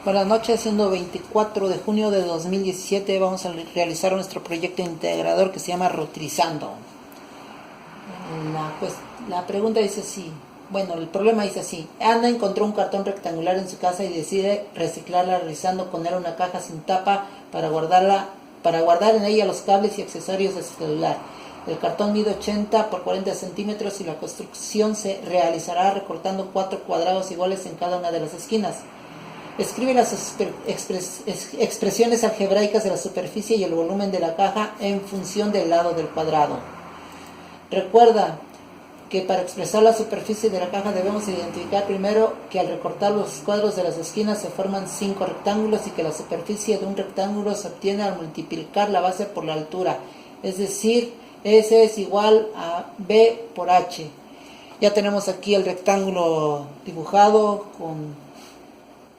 Buenas noches, siendo 24 de junio de 2017 vamos a realizar nuestro proyecto integrador que se llama Reutilizando. La pregunta dice así, bueno, el problema dice así: Ana encontró un cartón rectangular en su casa y decide reciclarla realizando con él una caja sin tapa para guardar en ella los cables y accesorios de su celular. El cartón mide 80 por 40 centímetros y la construcción se realizará recortando 4 cuadrados iguales en cada una de las esquinas. Escribe las expresiones algebraicas de la superficie y el volumen de la caja en función del lado del cuadrado. Recuerda que para expresar la superficie de la caja debemos identificar primero que al recortar los cuadros de las esquinas se forman 5 rectángulos y que la superficie de un rectángulo se obtiene al multiplicar la base por la altura, es decir, S es igual a B por H. Ya tenemos aquí el rectángulo dibujado con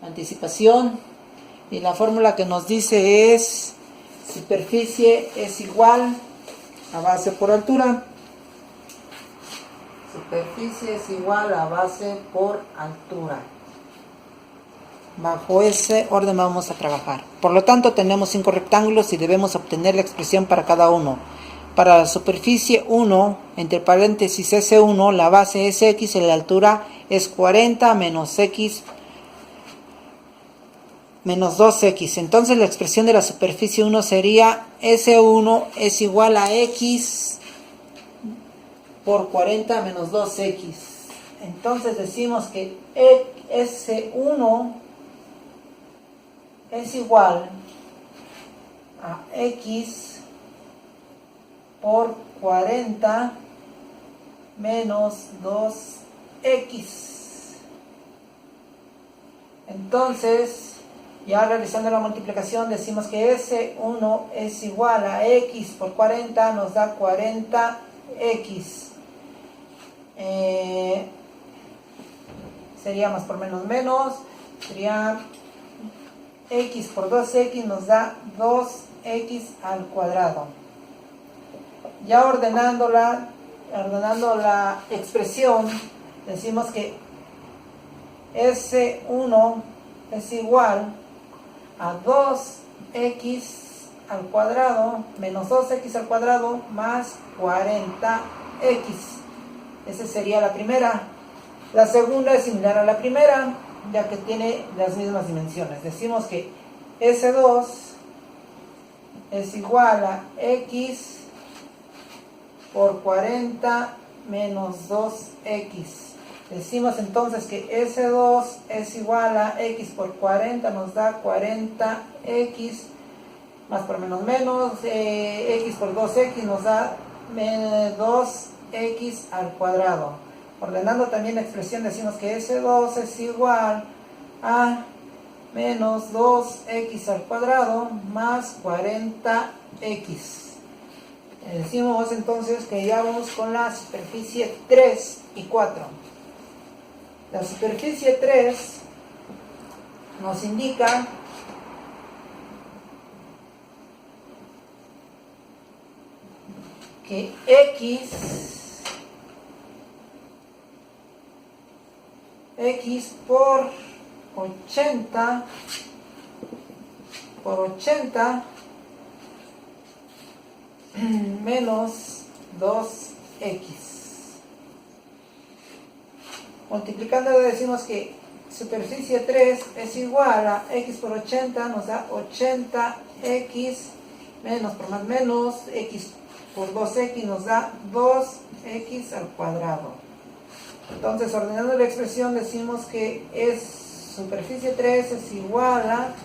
anticipación y la fórmula que nos dice es: superficie es igual a base por altura. Superficie es igual a base por altura. Bajo ese orden vamos a trabajar. Por lo tanto, tenemos 5 rectángulos y debemos obtener la expresión para cada uno. Para la superficie 1, entre paréntesis S1, la base es X y la altura es 40 menos X menos 2X. Entonces la expresión de la superficie 1 sería S1 es igual a X por 40 menos 2X. Entonces decimos que S1 es igual a X por 40 menos 2X. Entonces, ya realizando la multiplicación decimos que S1 es igual a X por 40, nos da 40X. Sería más por menos menos, sería X por 2X nos da 2X al cuadrado. Ya ordenando la expresión, decimos que S1 es igual a 2X al cuadrado menos 2X al cuadrado más 40X. Esa sería la primera. La segunda es similar a la primera, ya que tiene las mismas dimensiones. Decimos que S2 es igual a X por 40 menos 2X. Decimos entonces que S2 es igual a X por 40, nos da 40X, más por menos menos, X por 2X nos da 2X al cuadrado. Ordenando también la expresión decimos que S2 es igual a menos 2X al cuadrado más 40X. Decimos entonces que ya vamos con la superficie 3 y 4. La superficie 3 nos indica que X por 80 menos 2X. Multiplicando decimos que superficie 3 es igual a X por 80, nos da 80X menos por más menos, X por 2X nos da 2X al cuadrado. Entonces, ordenando la expresión decimos que superficie 3 es igual a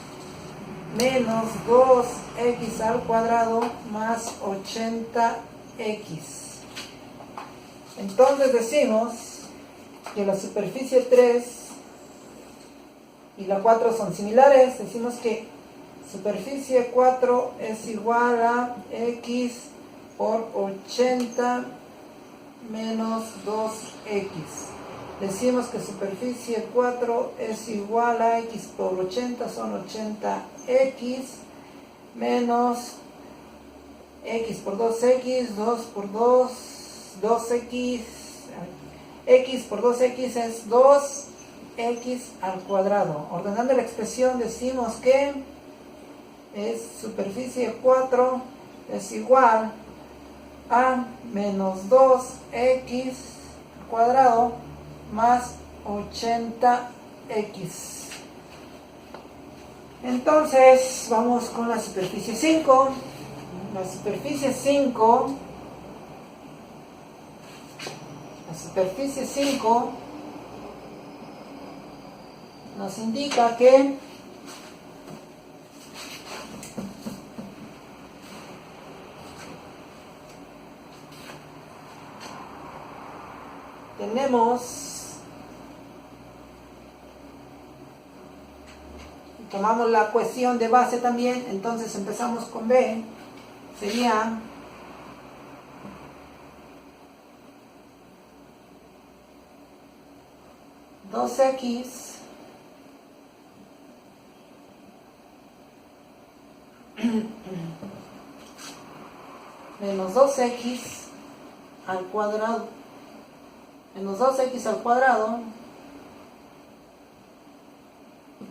menos 2X al cuadrado más 80X. Entonces decimos que la superficie 3 y la 4 son similares. Decimos que superficie 4 es igual a X por 80 menos 2X. Decimos que superficie 4 es igual a X por 80, son 80X, menos X por 2X, 2 por 2, 2X, X por 2X es 2, 2x al cuadrado. Ordenando la expresión decimos que es superficie 4 es igual a menos 2x al cuadrado más 80x. Entonces vamos con la superficie 5. La superficie 5 nos indica que tomamos la cuestión de base también, entonces empezamos con B, sería dos x menos 2x al cuadrado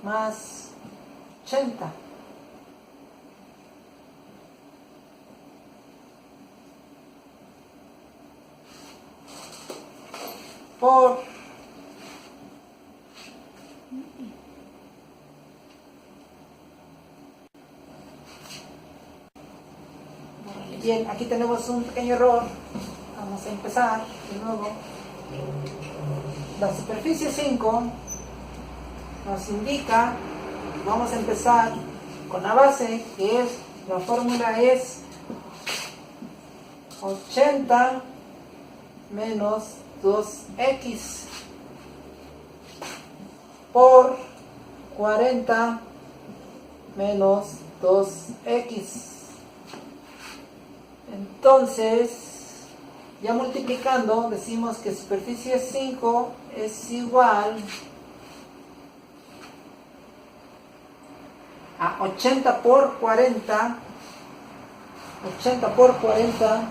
más 80 por bien, aquí tenemos un pequeño error. Vamos a empezar de nuevo. La superficie 5 nos indica, vamos a empezar con la base, que es, la fórmula es 80 menos 2x por 40 menos 2x. Entonces, ya multiplicando, decimos que superficie 5 es igual a 80 por 40. 80 por 40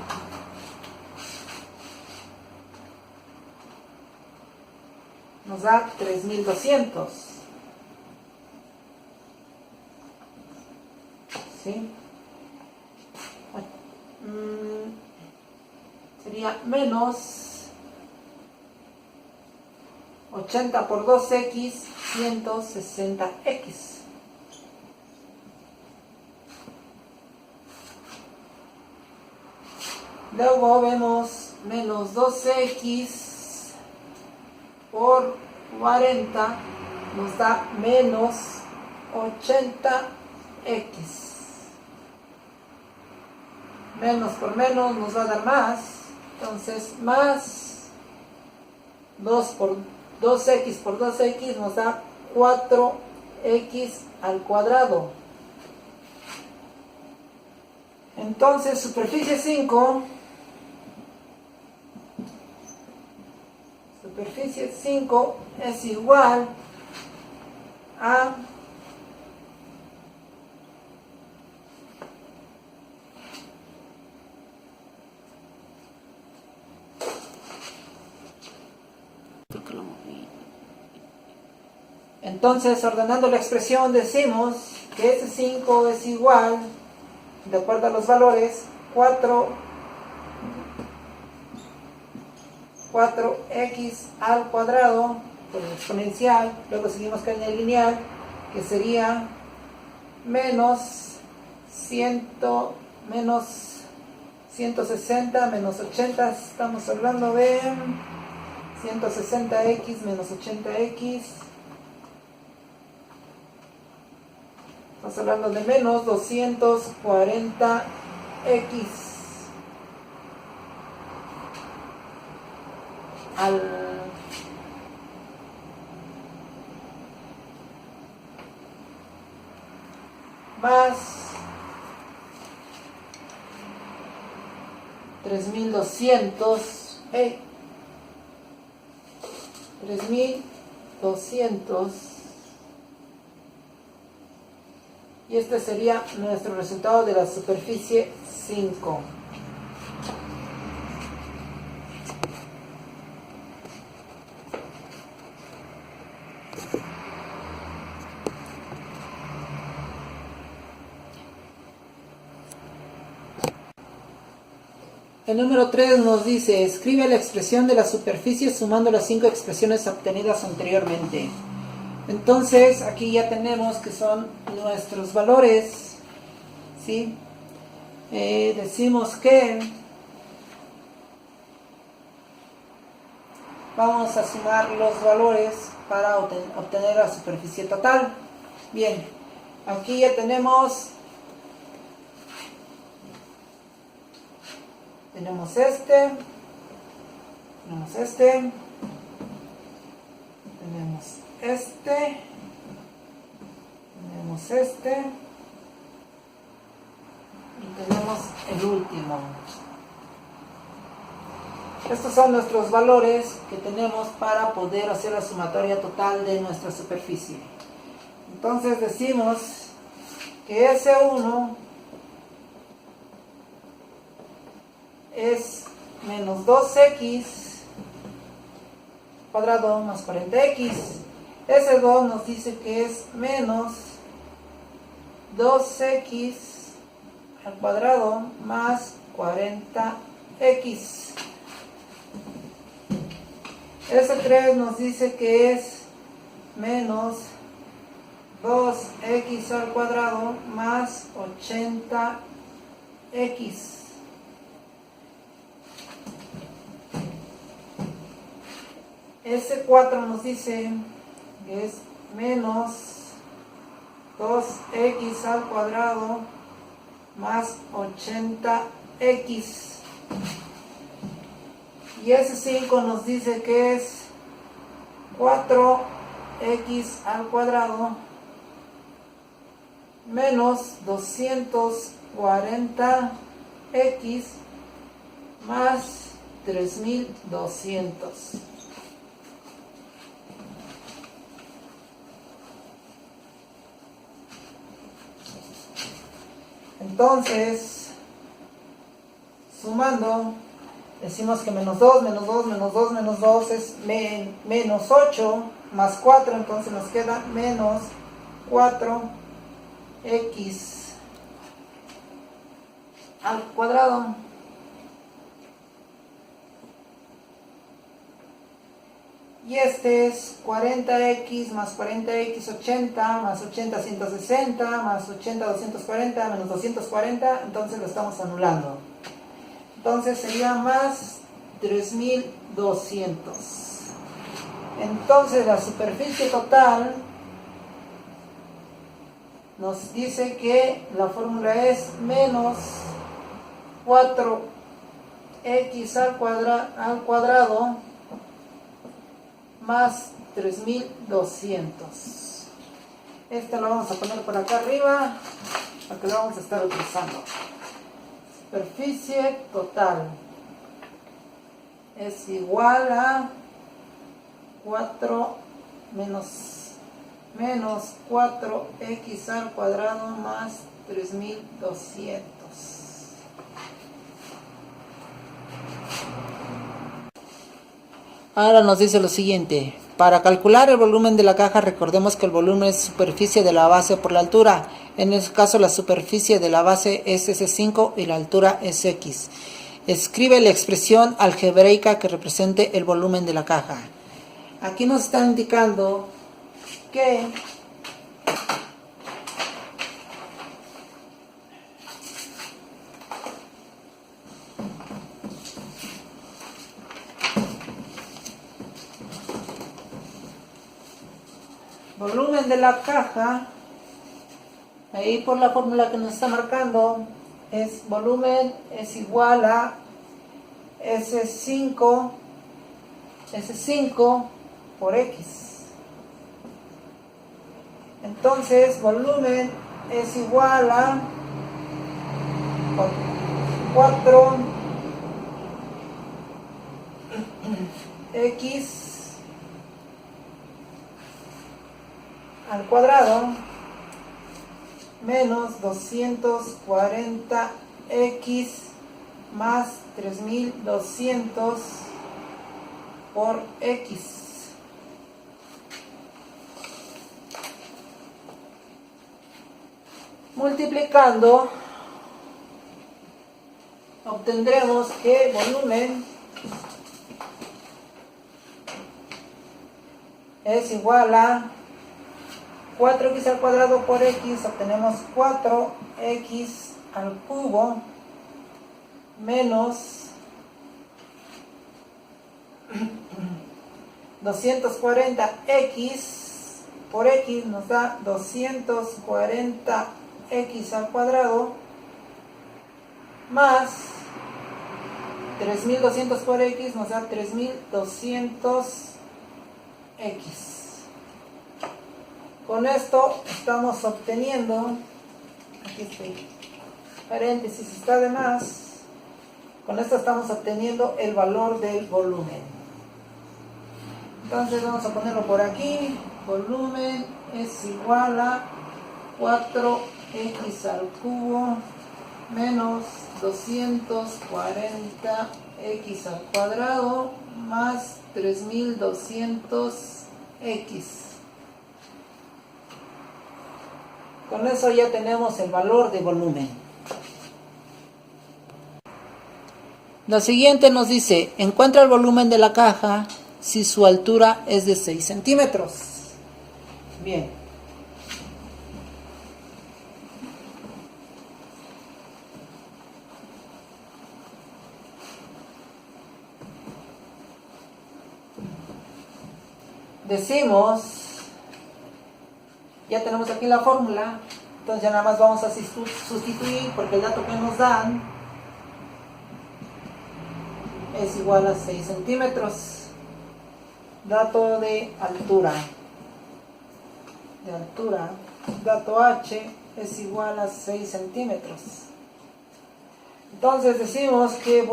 nos da 3200. ¿Sí? Sería menos 80 por 2x, 160x. Luego vemos menos 2x por 40 nos da menos 80x. Menos por menos nos va a dar más. Entonces más 2x por 2x nos da 4x al cuadrado. Entonces superficie 5 es igual a entonces, ordenando la expresión, decimos que ese 5 es igual, de acuerdo a los valores, 4x al cuadrado por el exponencial. Luego seguimos con el lineal, que sería menos 160 menos 80. Estamos hablando de 160x menos 80x. Estamos hablando de menos 240x. Más 3200 y este sería nuestro resultado de la superficie 5. El número 3 nos dice, escribe la expresión de la superficie sumando las 5 expresiones obtenidas anteriormente. Entonces, aquí ya tenemos que son nuestros valores, ¿sí? Decimos que vamos a sumar los valores para obtener la superficie total. Bien, aquí ya tenemos este, tenemos este, tenemos este, tenemos este y tenemos el último. Estos son nuestros valores que tenemos para poder hacer la sumatoria total de nuestra superficie. Entonces decimos que S1 es menos 2x cuadrado más 40x. S2 nos dice que es menos 2x al cuadrado más 40x. S3 nos dice que es menos 2x al cuadrado más 80x. S4 nos dice que es menos 2x al cuadrado más 80x. Y S5 nos dice que es 4x al cuadrado menos 240x más 3200. Entonces, sumando, decimos que menos 2, menos 2, menos 2, menos 2 es menos 8, más 4, entonces nos queda menos 4x al cuadrado. Y este es 40x más 40x 80, más 80 160, más 80 240, menos 240, entonces lo estamos anulando. Entonces sería más 3200. Entonces la superficie total nos dice que la fórmula es menos 4x al cuadrado más 3200. Este lo vamos a poner por acá arriba porque lo vamos a estar utilizando. Superficie total es igual a 4 menos 4x al cuadrado más 3200. Ahora nos dice lo siguiente: para calcular el volumen de la caja, recordemos que el volumen es superficie de la base por la altura. En este caso la superficie de la base es S5 y la altura es X. Escribe la expresión algebraica que represente el volumen de la caja. Aquí nos está indicando que volumen de la caja, ahí por la fórmula que nos está marcando, es volumen es igual a S5 por X. Entonces volumen es igual a 4x al cuadrado menos 240x más 3200 por X. obtendremos que volumen es igual a 4x al cuadrado por x, obtenemos 4x al cubo menos 240x por x nos da 240x al cuadrado más 3200 por x nos da 3200x. Con esto estamos obteniendo, aquí estoy, paréntesis está de más, con esto estamos obteniendo el valor del volumen. Entonces vamos a ponerlo por aquí, volumen es igual a 4x al cubo menos 240x al cuadrado más 3200x. Con eso ya tenemos el valor de volumen. La siguiente nos dice, encuentra el volumen de la caja si su altura es de 6 centímetros. Bien. Decimos, ya tenemos aquí la fórmula, entonces ya nada más vamos a sustituir porque el dato que nos dan es igual a 6 centímetros. Dato de altura, dato H es igual a 6 centímetros. Entonces decimos que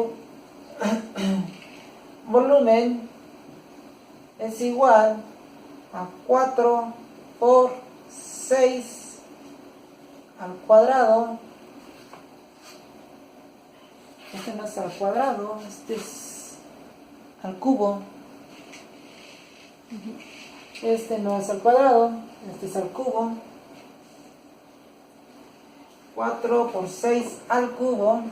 volumen es igual a 4 por 6 al cuadrado. Este no es al cuadrado, este es al cubo. Este no es al cuadrado, este es al cubo. 4 por 6 al cubo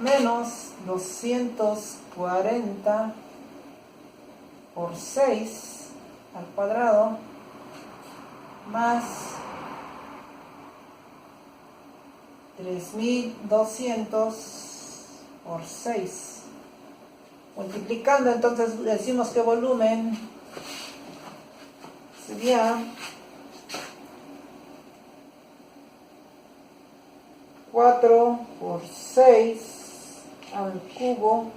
menos 240 por 6 al cuadrado más 3200 por 6. Multiplicando, entonces decimos que volumen sería 4 por 6 al cubo,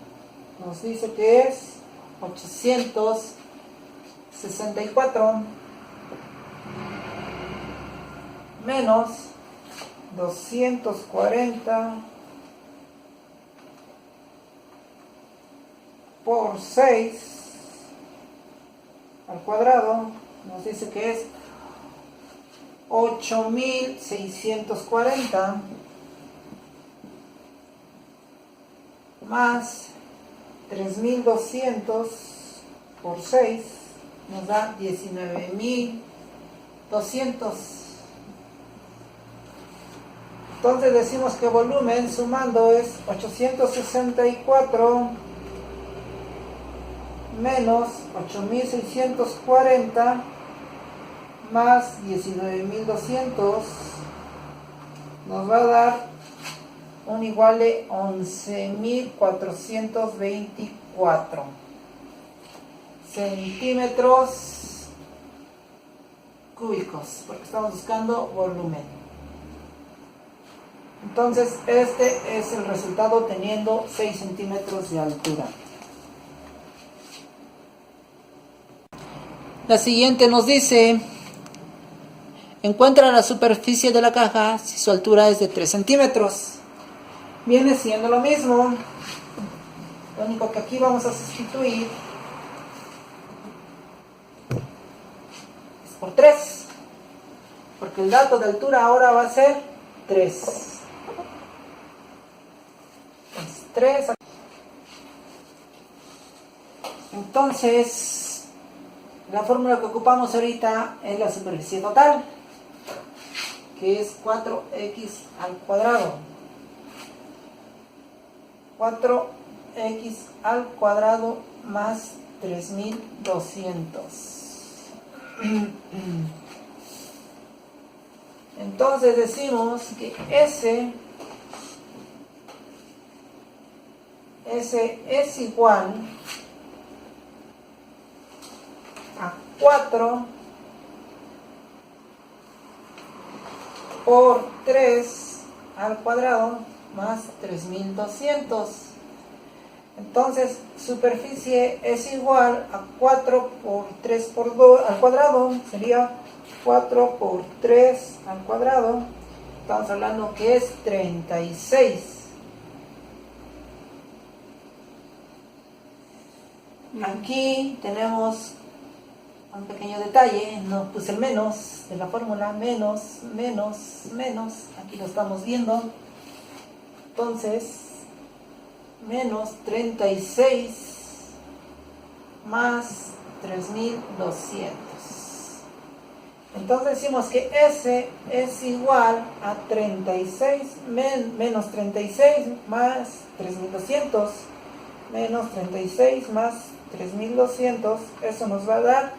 nos dice que es 864 menos 240 por 6 al cuadrado, nos dice que es 8640 más 3200 por 6 nos da 19200. Entonces decimos que volumen sumando es 864 menos 8640 más 19200 nos va a dar un igual de 11424 centímetros cúbicos, porque estamos buscando volumen. Entonces este es el resultado teniendo 6 centímetros de altura. La siguiente nos dice, encuentra la superficie de la caja si su altura es de 3 centímetros. Viene siendo lo mismo, lo único que aquí vamos a sustituir es por 3, porque el dato de altura ahora va a ser 3. Es 3. Entonces, la fórmula que ocupamos ahorita es la superficie total, que es 4x al cuadrado. 4x al cuadrado más 3200. Entonces decimos que S es igual a 4 por 3 al cuadrado más 3200. Entonces superficie es igual a 4 por 3 por 2 al cuadrado, sería 4 por 3 al cuadrado. Estamos hablando que es 36. Aquí tenemos un pequeño detalle, no puse el menos de la fórmula, menos, aquí lo estamos viendo. Entonces, menos 36 más 3200. Entonces decimos que S es igual a 36 menos 36 más 3200 menos 36 más 3200, eso nos va a dar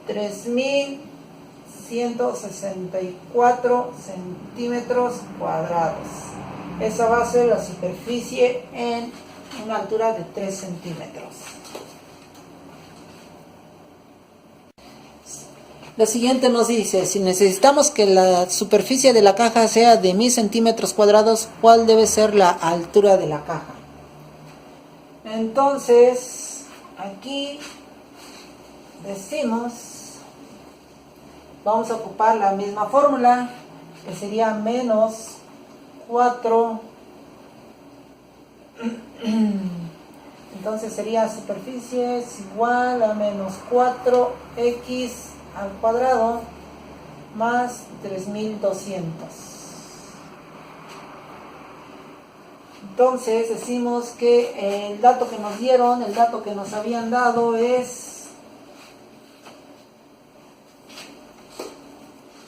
3164 centímetros cuadrados. Esa va a ser la superficie en una altura de 3 centímetros. La siguiente nos dice, si necesitamos que la superficie de la caja sea de 1000 centímetros cuadrados, ¿cuál debe ser la altura de la caja? Entonces, aquí decimos, vamos a ocupar la misma fórmula, que sería menos 4, entonces sería superficie es igual a menos 4x al cuadrado más 3200. Entonces decimos que el dato que nos dieron, el dato que nos habían dado es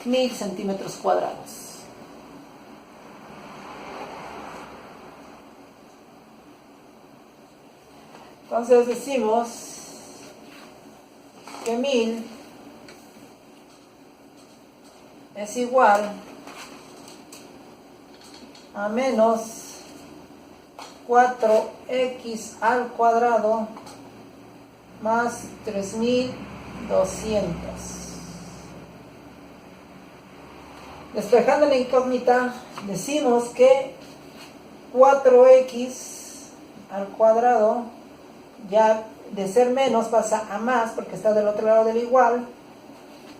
1000 centímetros cuadrados. Entonces decimos que 1000 es igual a menos 4x al cuadrado más 3200. Despejando la incógnita, decimos que 4x al cuadrado, ya de ser menos pasa a más porque está del otro lado del igual.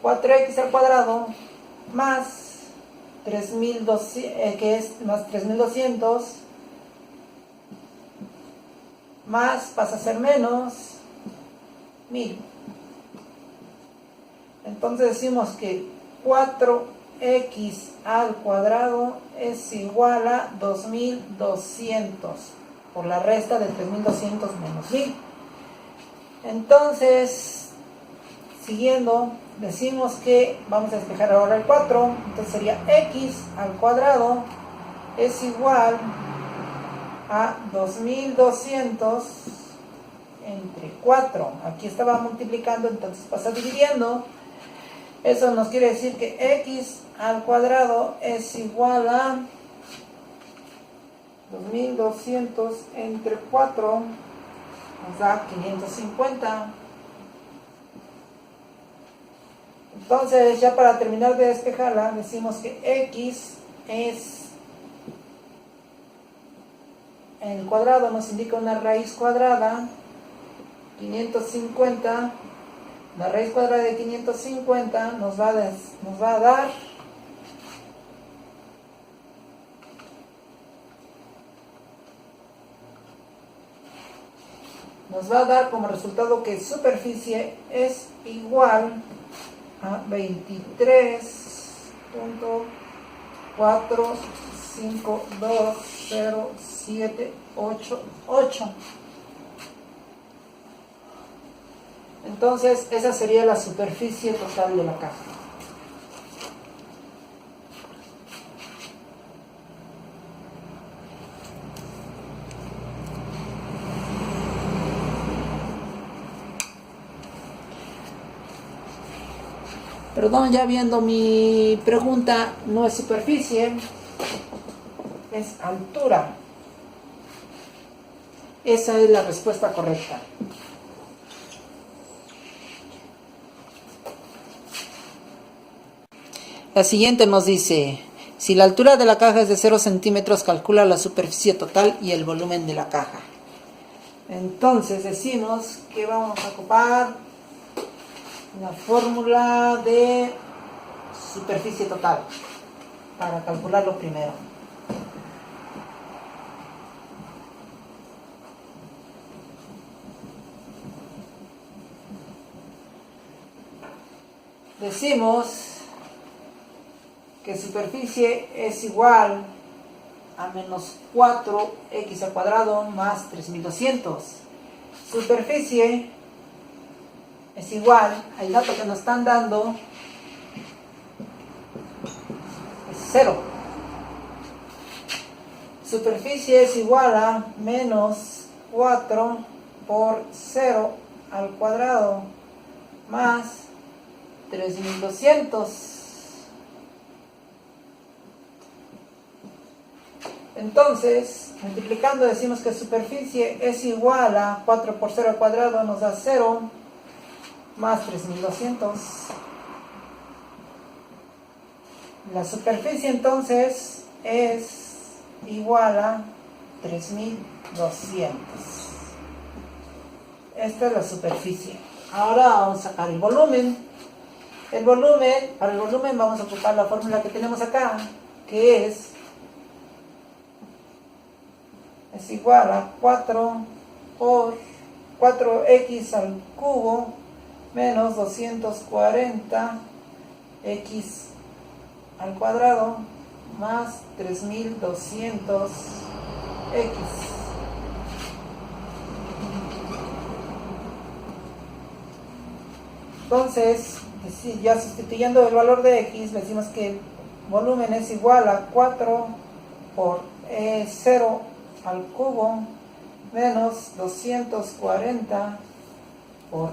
4x al cuadrado más 3200, que es más 3200, más pasa a ser menos 1000. Entonces decimos que 4x al cuadrado es igual a 2200 por la resta de 3200 menos 1000. Entonces, siguiendo, decimos que vamos a despejar ahora el 4, entonces sería x al cuadrado es igual a 2200 entre 4. Aquí estaba multiplicando, entonces pasa dividiendo. Eso nos quiere decir que x al cuadrado es igual a 2200 entre 4 nos da 550. Entonces, ya para terminar de despejarla, decimos que x es, en el cuadrado nos indica una raíz cuadrada, 550, la raíz cuadrada de 550 nos va a dar como resultado que superficie es igual a 23.4520788. Entonces esa sería la superficie total de la caja. Perdón, ya viendo mi pregunta, no es superficie, es altura. Esa es la respuesta correcta. La siguiente nos dice, si la altura de la caja es de 0 centímetros, calcula la superficie total y el volumen de la caja. Entonces decimos que vamos a ocupar la fórmula de superficie total para calcularlo primero. Decimos que superficie es igual a menos 4x al cuadrado más 3200. Superficie es igual al dato que nos están dando, es 0. Superficie es igual a menos 4 por 0 al cuadrado más 3200. Entonces, multiplicando decimos que superficie es igual a 4 por 0 al cuadrado nos da 0 más 3200. La superficie entonces es igual a 3200. Esta es la superficie. Ahora vamos a sacar el volumen. Para el volumen vamos a ocupar la fórmula que tenemos acá, que es igual a 4 por 4x al cubo menos 240 x al cuadrado más 3200 x. Entonces, ya sustituyendo el valor de x, decimos que el volumen es igual a 4 por 0 al cubo menos 240 por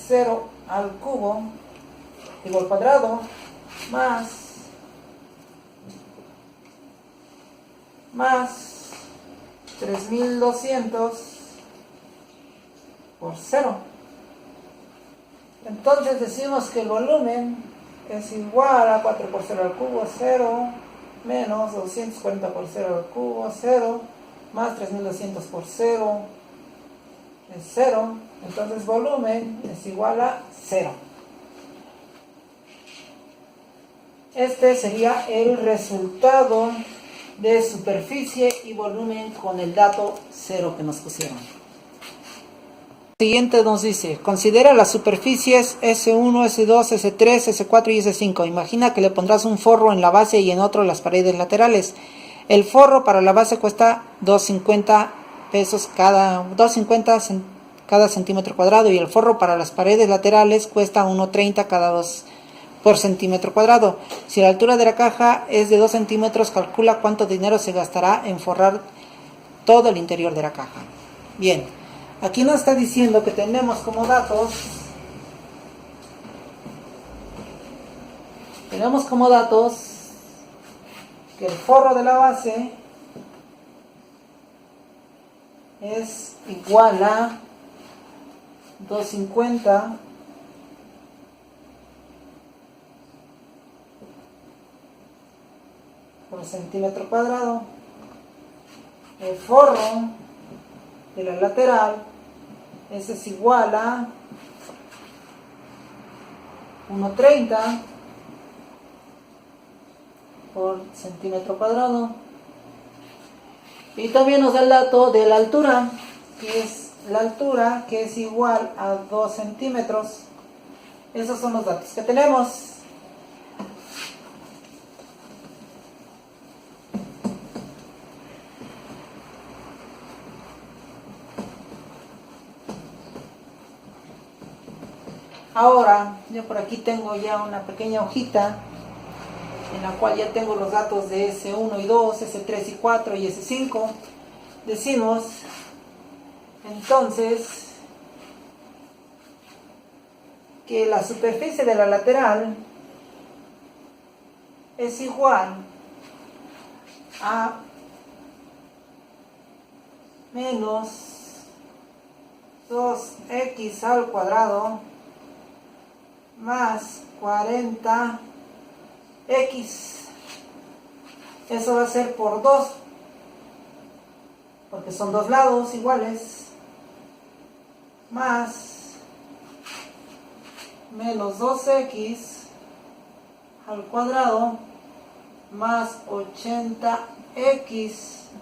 0 al cubo igual al cuadrado más 3200 por 0. Entonces decimos que el volumen es igual a 4 por 0 al cubo, 0, menos 240 por 0 al cubo, 0, más 3200 por 0, es 0. Entonces volumen es igual a 0. Este sería el resultado de superficie y volumen con el dato 0 que nos pusieron. Siguiente nos dice, considera las superficies S1, S2, S3, S4 y S5. Imagina que le pondrás un forro en la base y en otro las paredes laterales. El forro para la base cuesta 2.50 pesos cada centímetro cuadrado y el forro para las paredes laterales cuesta 1.30 cada 2 por centímetro cuadrado. Si la altura de la caja es de 2 centímetros, calcula cuánto dinero se gastará en forrar todo el interior de la caja. Bien. Aquí nos está diciendo que tenemos como datos que el forro de la base es igual a 2.50 por centímetro cuadrado. El forro de la lateral es igual a 1.30 por centímetro cuadrado. Y también nos da el dato de la altura, que es igual a 2 centímetros. Esos son los datos que tenemos. Ahora, yo por aquí tengo ya una pequeña hojita en la cual ya tengo los datos de S1 y 2, S3 y 4 y S5. Decimos, entonces, que la superficie de la lateral es igual a menos 2x al cuadrado más 40x. Eso va a ser por 2, porque son dos lados iguales, más menos 2x al cuadrado más 80x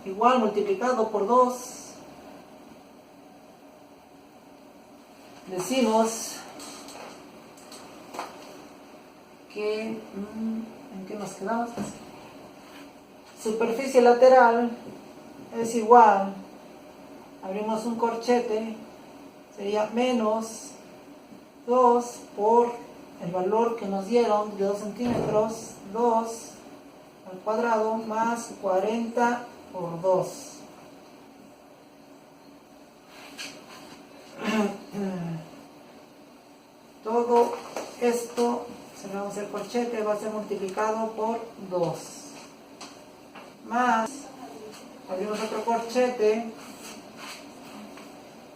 igual multiplicado por 2. Decimos que ¿en qué nos quedamos? Superficie lateral es igual, abrimos un corchete, sería menos 2 por el valor que nos dieron de 2 centímetros, 2 al cuadrado más 40 por 2. Todo esto, cerramos el corchete, va a ser multiplicado por 2. Más, abrimos otro corchete,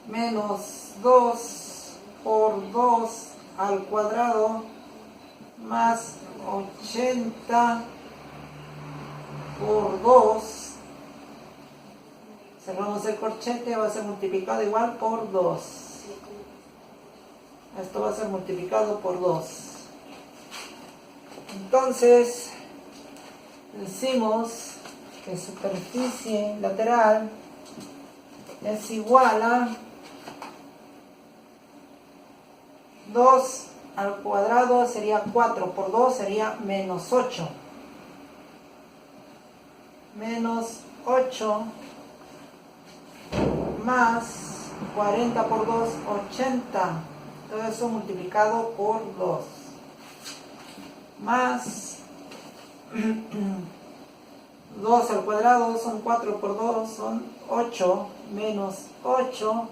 menos 2 por 2 al cuadrado más 80 por 2. Cerramos el corchete, va a ser multiplicado igual por 2. Esto va a ser multiplicado por 2. Entonces, decimos que superficie lateral es igual a 2 al cuadrado sería 4 por 2 sería menos 8. Menos 8 más 40 por 2, 80. Todo eso multiplicado por 2. Más 2 al cuadrado son 4 por 2, son 8. Menos 8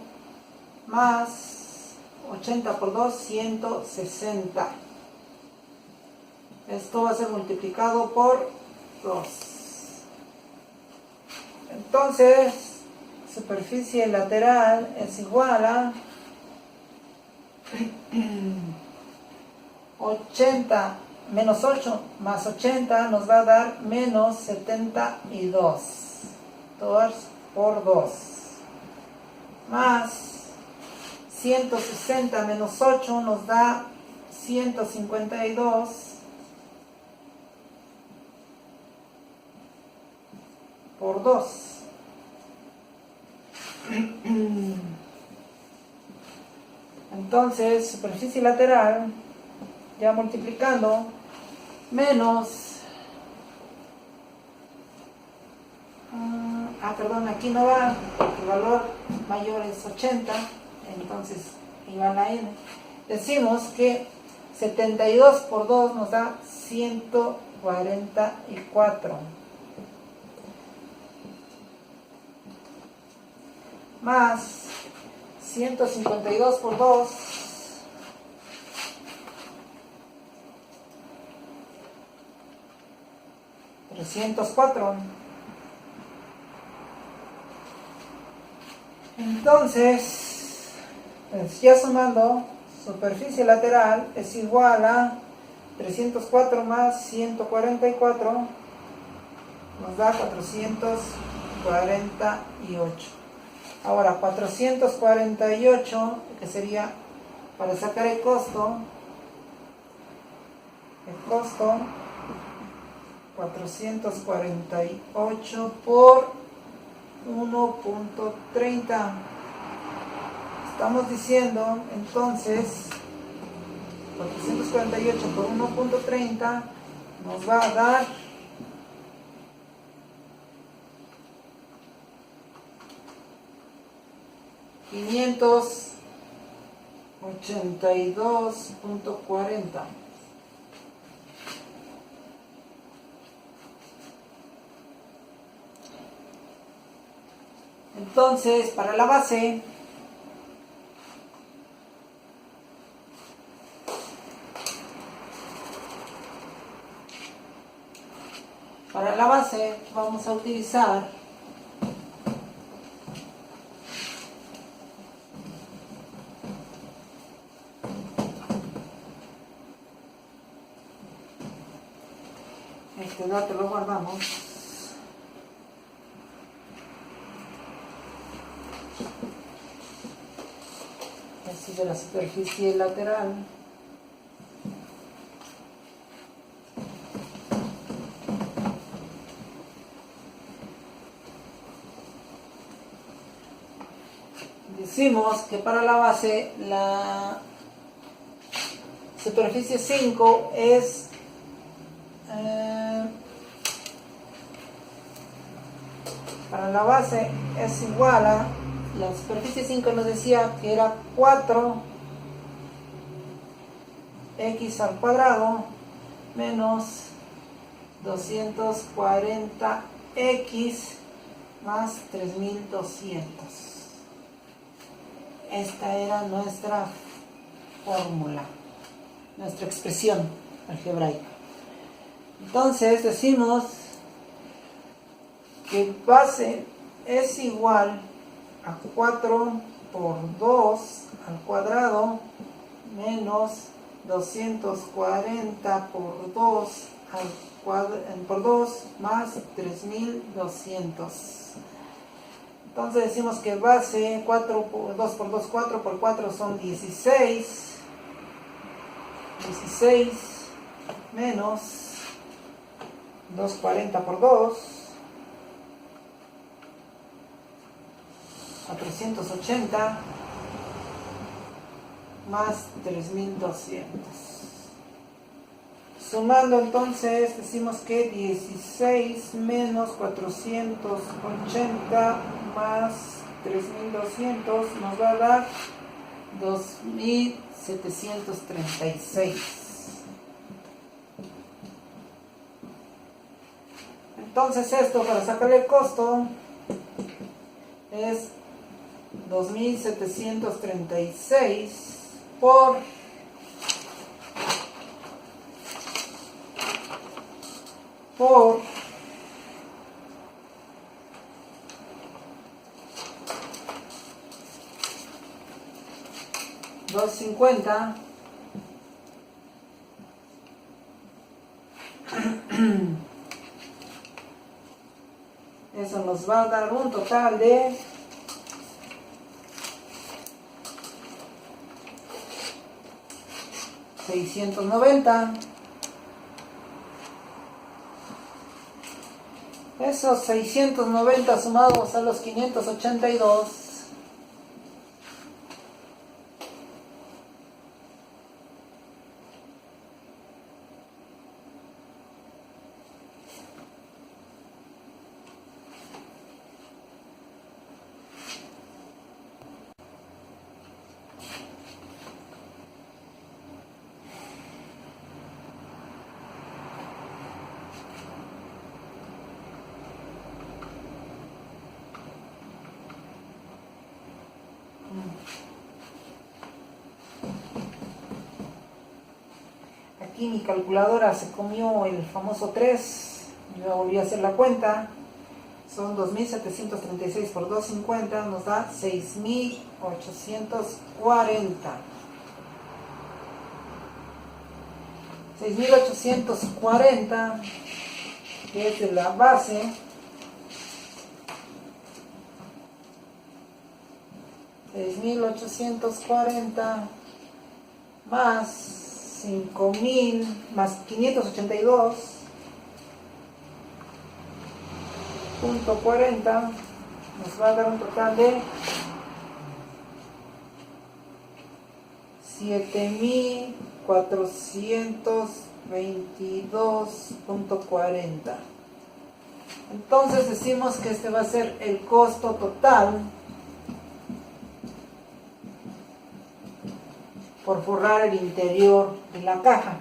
más 80 por 2, 160. Esto va a ser multiplicado por 2. Entonces, superficie lateral es igual a 80 menos 8 más 80 nos va a dar menos 72. 2 por 2. Más 160 menos 8 nos da 152 por 2. Entonces, superficie lateral, ya multiplicando, menos, perdón, aquí no va, porque el valor mayor es 80, entonces igual a n. Decimos que 72 por 2 nos da 144. Más 152 por 2 304. Entonces, pues ya sumando, superficie lateral es igual a 304 más 144 nos da 448. Ahora 448, que sería para sacar el costo 448 por 1.30. Estamos diciendo entonces 448 por 1.30 nos va a dar 582.40. Entonces, para la base Para la base vamos a utilizar este dato, lo guardamos. Así de la superficie lateral. Decimos que para la base la superficie 5 es para la base es igual a la superficie 5, nos decía que era 4x al cuadrado menos 240x más 3200. Esta era nuestra fórmula, nuestra expresión algebraica. Entonces decimos que base es igual a 4 por 2 al cuadrado menos 240 por 2 por 2 más 3200. Entonces decimos que base 2 por 2, 4 por 4 son 16 menos 240 por 2, 480 más 3200. Sumando entonces decimos que 16 menos 480 más 3200 nos va a dar 2736. Entonces esto, para sacarle el costo, es 2736 por 250 eso nos va a dar un total de 690. Esos 690 sumados a los 582 aquí mi calculadora se comió el famoso 3. Yo volví a hacer la cuenta. Son 2736 por 250, nos da 6840. 6840, que es de la base. $6,840 más 5,000 más 582.40 nos va a dar un total de 7,422.40. Entonces decimos que este va a ser el costo total por forrar el interior de la caja.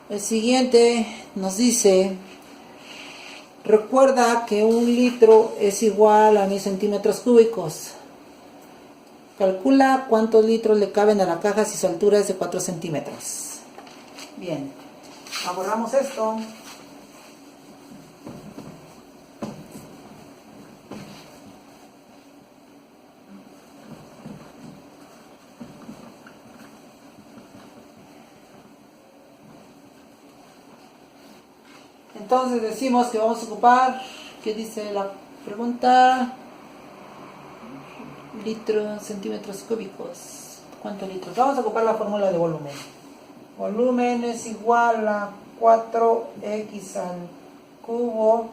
El siguiente nos dice: recuerda que 1 litro es igual a 1000 centímetros cúbicos. Calcula cuántos litros le caben a la caja si su altura es de 4 centímetros. Bien, borramos esto. Entonces decimos que vamos a ocupar, ¿qué dice la pregunta? Litros, centímetros cúbicos. ¿Cuántos litros? Vamos a ocupar la fórmula de volumen. Volumen es igual a 4x al cubo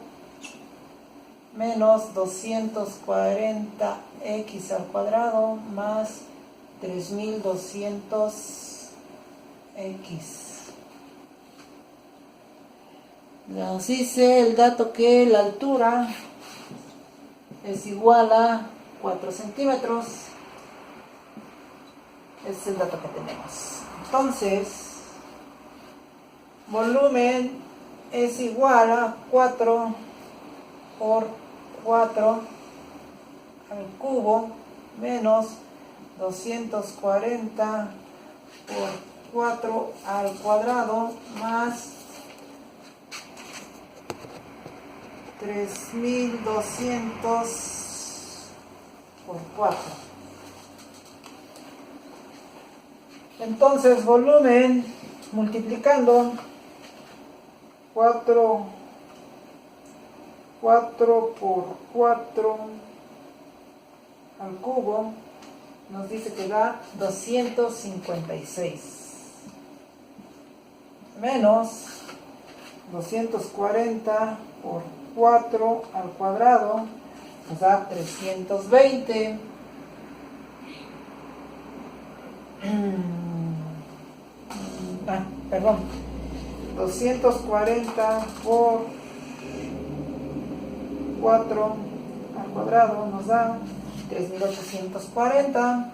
menos 240x al cuadrado más 3200x. Nos dice el dato que la altura es igual a 4 centímetros. Ese es el dato que tenemos. Entonces, volumen es igual a 4 por 4 al cubo menos 240 por 4 al cuadrado más 3200 por 4. Entonces volumen multiplicando 4 por 4 al cubo nos dice que da 256 menos 240 por 4 al cuadrado nos da 320. Perdón, 240 por 4 al cuadrado nos da 3840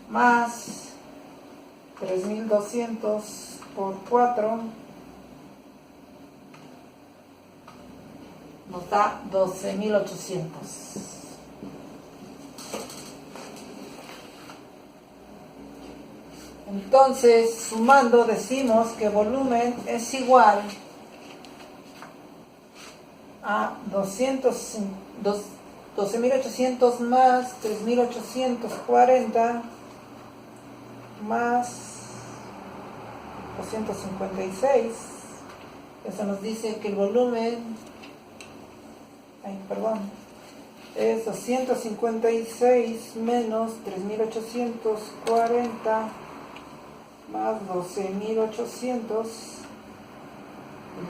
más 3200 por 4 nos da 12800. Entonces, sumando, decimos que volumen es igual a 12.800 más 3.840 más 256. Eso nos dice que el volumen es 256 menos 3.840 más 12.800.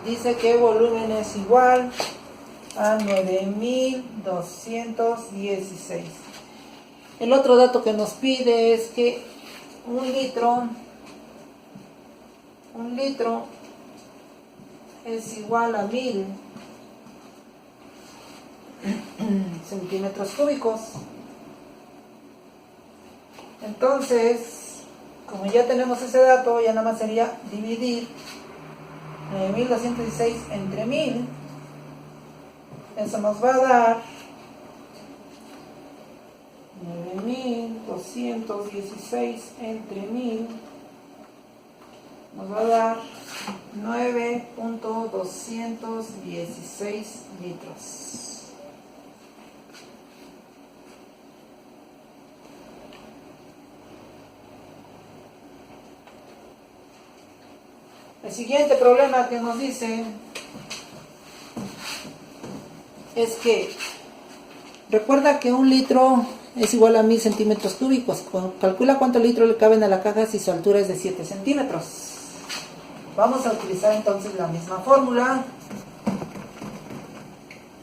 Dice que volumen es igual a 9.216. El otro dato que nos pide es que un litro es igual a 1000 centímetros cúbicos. Entonces, como ya tenemos ese dato, ya nada más sería dividir 9.216 entre 1000. Eso nos va a dar 9.216 entre 1000. Nos va a dar 9.216 litros. El siguiente problema que nos dice es que recuerda que un litro es igual a 1000 centímetros cúbicos. Calcula cuántos litros le caben a la caja si su altura es de 7 centímetros. Vamos a utilizar entonces la misma fórmula.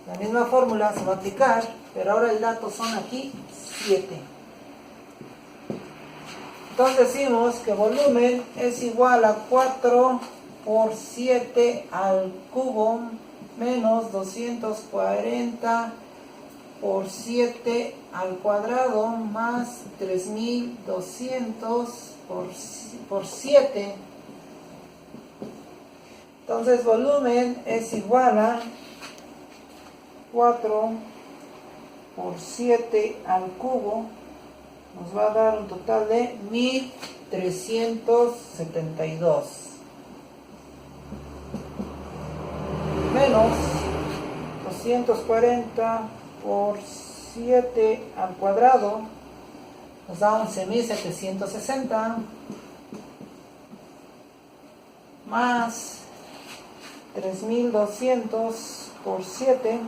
La misma fórmula se va a aplicar, pero ahora el dato son aquí 7. Entonces decimos que volumen es igual a 4 por 7 al cubo menos 240 por 7 al cuadrado más 3200 por 7. Entonces volumen es igual a 4 por 7 al cubo nos va a dar un total de 1372 menos 240 por 7 al cuadrado nos da 11.760 más 3.200 por 7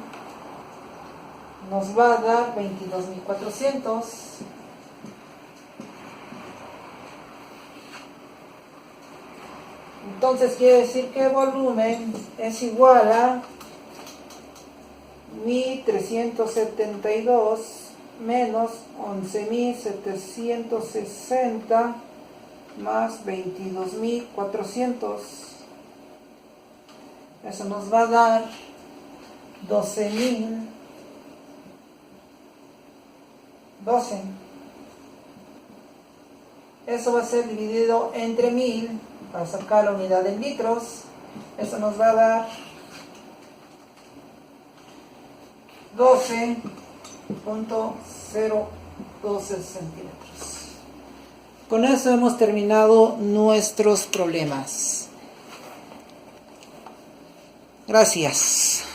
nos va a dar 22.400. Entonces quiere decir que el volumen es igual a 1.372 menos 11.760 más 22.400. Eso nos va a dar 12.012. Eso va a ser dividido entre 1000 para sacar la unidad en litros. Eso nos va a dar 12.012 centímetros. Con eso hemos terminado nuestros problemas. Gracias.